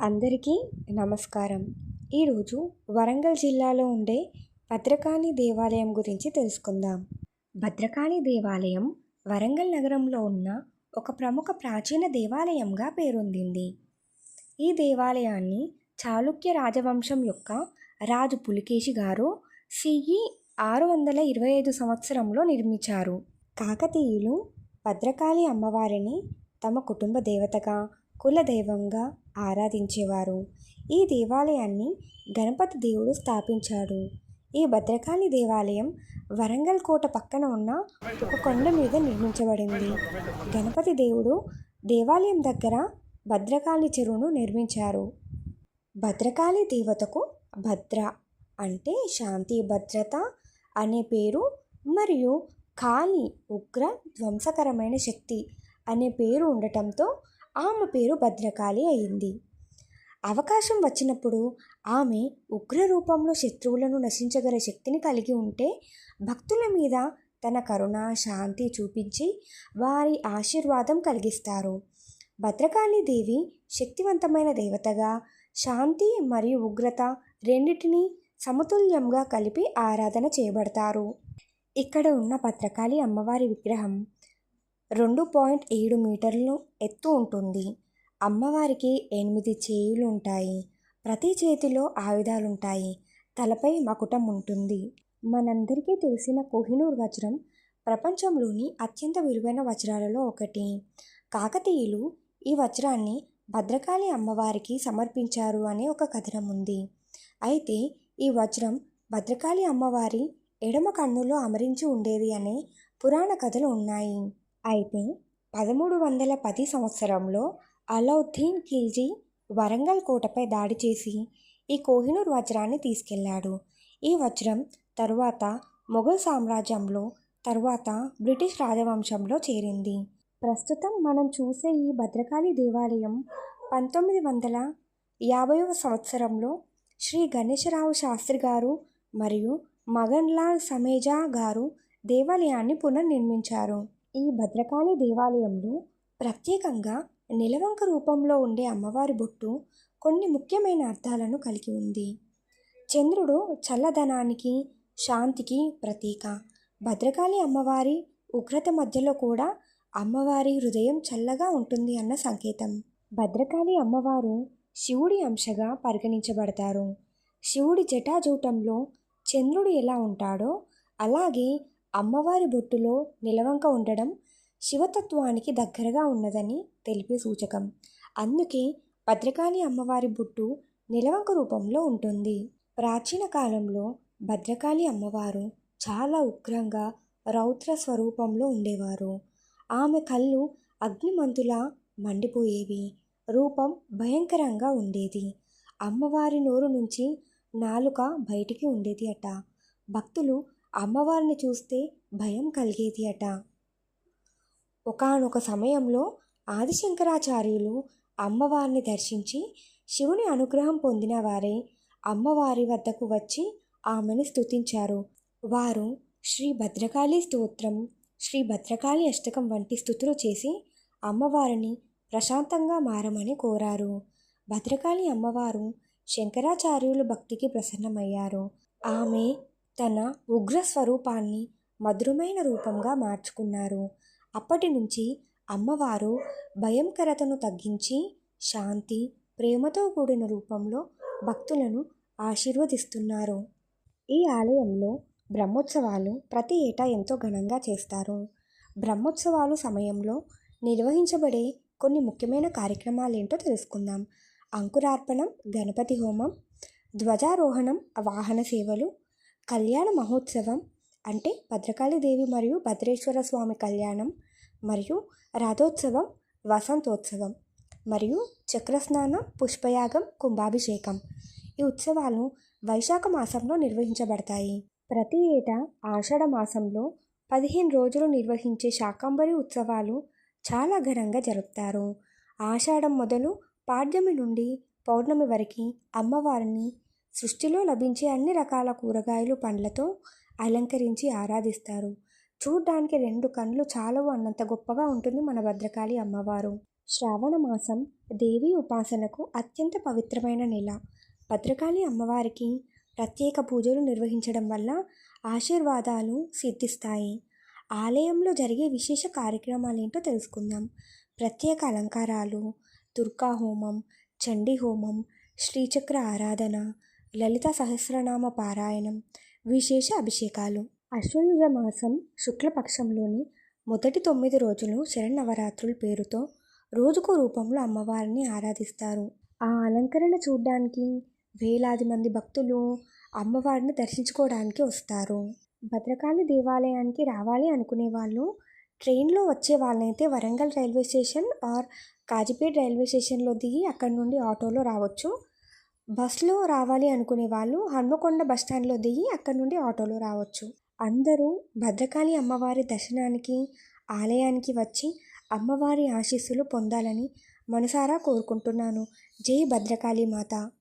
అందరికీ నమస్కారం. ఈరోజు వరంగల్ జిల్లాలో ఉండే భద్రకాళి దేవాలయం గురించి తెలుసుకుందాం. భద్రకాళి దేవాలయం వరంగల్ నగరంలో ఉన్న ఒక ప్రముఖ ప్రాచీన దేవాలయంగా పేరొందింది. ఈ దేవాలయాన్ని చాళుక్య రాజవంశం యొక్క రాజు పులికేశి గారు CE 625 సంవత్సరంలో నిర్మించారు. కాకతీయులు భద్రకాళి అమ్మవారిని తమ కుటుంబ దేవతగా, కులదైవంగా ఆరాధించేవారు. ఈ దేవాలయాన్ని గణపతి దేవుడు స్థాపించాడు. ఈ భద్రకాళి దేవాలయం వరంగల్ కోట పక్కన ఉన్న ఒక కొండ మీద నిర్మించబడింది. గణపతి దేవుడు దేవాలయం దగ్గర భద్రకాళి చెరువును నిర్మించారు. భద్రకాళి దేవతకు భద్ర అంటే శాంతి, భద్రత అనే పేరు మరియు కాళి ఉగ్ర ధ్వంసకరమైన శక్తి అనే పేరు ఉండటంతో ఆమె పేరు భద్రకాళి అయింది. అవకాశం వచ్చినప్పుడు ఆమె ఉగ్ర రూపంలో శత్రువులను నశించగల శక్తిని కలిగి ఉంటే భక్తుల మీద తన కరుణ, శాంతి చూపించి వారి ఆశీర్వాదం కలిగిస్తారు. భద్రకాళి దేవి శక్తివంతమైన దేవతగా శాంతి మరియు ఉగ్రత రెండింటినీ సమతుల్యంగా కలిపి ఆరాధన చేయబడతారు. ఇక్కడ ఉన్న భద్రకాళి అమ్మవారి విగ్రహం 2.7 మీటర్లు ఎత్తు ఉంటుంది. అమ్మవారికి 8 చేతులు ఉంటాయి. ప్రతి చేతిలో ఆయుధాలుంటాయి. తలపై మకుటం ఉంటుంది. మనందరికీ తెలిసిన కోహినూర్ వజ్రం ప్రపంచంలోని అత్యంత విలువైన వజ్రాలలో ఒకటి. కాకతీయులు ఈ వజ్రాన్ని భద్రకాళి అమ్మవారికి సమర్పించారు అనే ఒక కథనం ఉంది. అయితే ఈ వజ్రం భద్రకాళి అమ్మవారి ఎడమ కన్నులో అమరించి ఉండేది అనే పురాణ కథలు ఉన్నాయి. అయితే 1310 సంవత్సరంలో అలావుద్దీన్ ఖిల్జీ వరంగల్ కోటపై దాడి చేసి ఈ కోహినూర్ వజ్రాన్ని తీసుకెళ్లాడు. ఈ వజ్రం తరువాత మొఘల్ సామ్రాజ్యంలో, తరువాత బ్రిటిష్ రాజవంశంలో చేరింది. ప్రస్తుతం మనం చూసే ఈ భద్రకాళి దేవాలయం 1950వ సంవత్సరంలో శ్రీ గణేశరావు శాస్త్రి గారు మరియు మగన్ లాల్ సమేజా గారు దేవాలయాన్ని పునర్నిర్మించారు. ఈ భద్రకాళి దేవాలయంలో ప్రత్యేకంగా నిలవంక రూపంలో ఉండే అమ్మవారి బొట్టు కొన్ని ముఖ్యమైన అర్థాలను కలిగి ఉంది. చంద్రుడు చల్లదనానికి, శాంతికి ప్రతీక. భద్రకాళి అమ్మవారి ఉగ్రత మధ్యలో కూడా అమ్మవారి హృదయం చల్లగా ఉంటుంది అన్న సంకేతం. భద్రకాళి అమ్మవారు శివుడి అంశగా పరిగణించబడతారు. శివుడి జటాజూటంలో చంద్రుడు ఎలా ఉంటాడో అలాగే అమ్మవారి బొట్టులో నిలవంక ఉండడం శివతత్వానికి దగ్గరగా ఉన్నదని తెలిపే సూచకం. అందుకే భద్రకాళి అమ్మవారి బొట్టు నిలవంక రూపంలో ఉంటుంది. ప్రాచీన కాలంలో భద్రకాళి అమ్మవారు చాలా ఉగ్రంగా, రౌద్ర స్వరూపంలో ఉండేవారు. ఆమె కళ్ళు అగ్నిమంతులా మండిపోయేవి. రూపం భయంకరంగా ఉండేది. అమ్మవారి నోరు నుంచి నాలుక బయటికి ఉండేది అట. భక్తులు అమ్మవారిని చూస్తే భయం కలిగేది అట. ఒకానొక సమయంలో ఆదిశంకరాచార్యులు అమ్మవారిని దర్శించి శివుని అనుగ్రహం పొందిన వారే అమ్మవారి వద్దకు వచ్చి ఆమెను స్తుతించారు. వారు శ్రీ భద్రకాళి స్తోత్రం, శ్రీ భద్రకాళి అష్టకం వంటి స్తుతులు చేసి అమ్మవారిని ప్రశాంతంగా మారమని కోరారు. భద్రకాళి అమ్మవారు శంకరాచార్యులు భక్తికి ప్రసన్నమయ్యారు. ఆమె తన ఉగ్ర స్వరూపాన్ని మధురమైన రూపంగా మార్చుకున్నారు. అప్పటి నుంచి అమ్మవారు భయంకరతను తగ్గించి శాంతి, ప్రేమతో కూడిన రూపంలో భక్తులను ఆశీర్వదిస్తున్నారు. ఈ ఆలయంలో బ్రహ్మోత్సవాలు ప్రతి ఏటా ఎంతో ఘనంగా చేస్తారు. బ్రహ్మోత్సవాలు సమయంలో నిర్వహించబడే కొన్ని ముఖ్యమైన కార్యక్రమాలేంటో తెలుసుకుందాం. అంకురార్పణం, గణపతి హోమం, ధ్వజారోహణం, వాహన సేవలు, కళ్యాణ మహోత్సవం అంటే భద్రకాళి దేవి మరియు భద్రేశ్వర స్వామి కళ్యాణం, మరియు రథోత్సవం, వసంతోత్సవం, మరియు చక్రస్నానం, పుష్పయాగం, కుంభాభిషేకం. ఈ ఉత్సవాలు వైశాఖ మాసంలో నిర్వహించబడతాయి. ప్రతి ఏటా ఆషాఢ మాసంలో 15 రోజులు నిర్వహించే శాకంబరి ఉత్సవాలు చాలా ఘనంగా జరుపుతారు. ఆషాఢం మొదలు పాడ్యమి నుండి పౌర్ణమి వరకు అమ్మవారిని సృష్టిలో లభించే అన్ని రకాల కూరగాయలు, పండ్లతో అలంకరించి ఆరాధిస్తారు. చూడ్డానికి 2 కళ్ళు చాలవు అన్నంత గొప్పగా ఉంటుంది మన భద్రకాళి అమ్మవారు. శ్రావణ మాసం దేవీ ఉపాసనకు అత్యంత పవిత్రమైన నెల. భద్రకాళి అమ్మవారికి ప్రత్యేక పూజలు నిర్వహించడం వల్ల ఆశీర్వాదాలు సిద్ధిస్తాయి. ఆలయంలో జరిగే విశేష కార్యక్రమాలేంటో తెలుసుకుందాం. ప్రత్యేక అలంకారాలు, దుర్గా హోమం, చండీ హోమం, శ్రీచక్ర ఆరాధన, లలిత సహస్రనామ పారాయణం, విశేష అభిషేకాలు. అశ్వయుజ మాసం శుక్లపక్షంలోని మొదటి 9 రోజులు శరన్నవరాత్రుల పేరుతో రోజుకో రూపంలో అమ్మవారిని ఆరాధిస్తారు. ఆ అలంకరణ చూడ్డానికి వేలాది మంది భక్తులు అమ్మవారిని దర్శించుకోవడానికి వస్తారు. భద్రకాళి దేవాలయానికి రావాలి అనుకునే వాళ్ళు ట్రైన్లో వచ్చే వాళ్ళైతే Warangal railway station or Kazipet railway స్టేషన్లో దిగి అక్కడి నుండి ఆటోలో రావచ్చు. బస్లో రావాలి అనుకునే వాళ్ళు హన్మకొండ బస్టాండ్లో దిగి అక్కడి నుండి ఆటోలో రావచ్చు. అందరూ భద్రకాళి అమ్మవారి దర్శనానికి ఆలయానికి వచ్చి అమ్మవారి ఆశీస్సులు పొందాలని మనసారా కోరుకుంటున్నాను. జై భద్రకాళి మాత.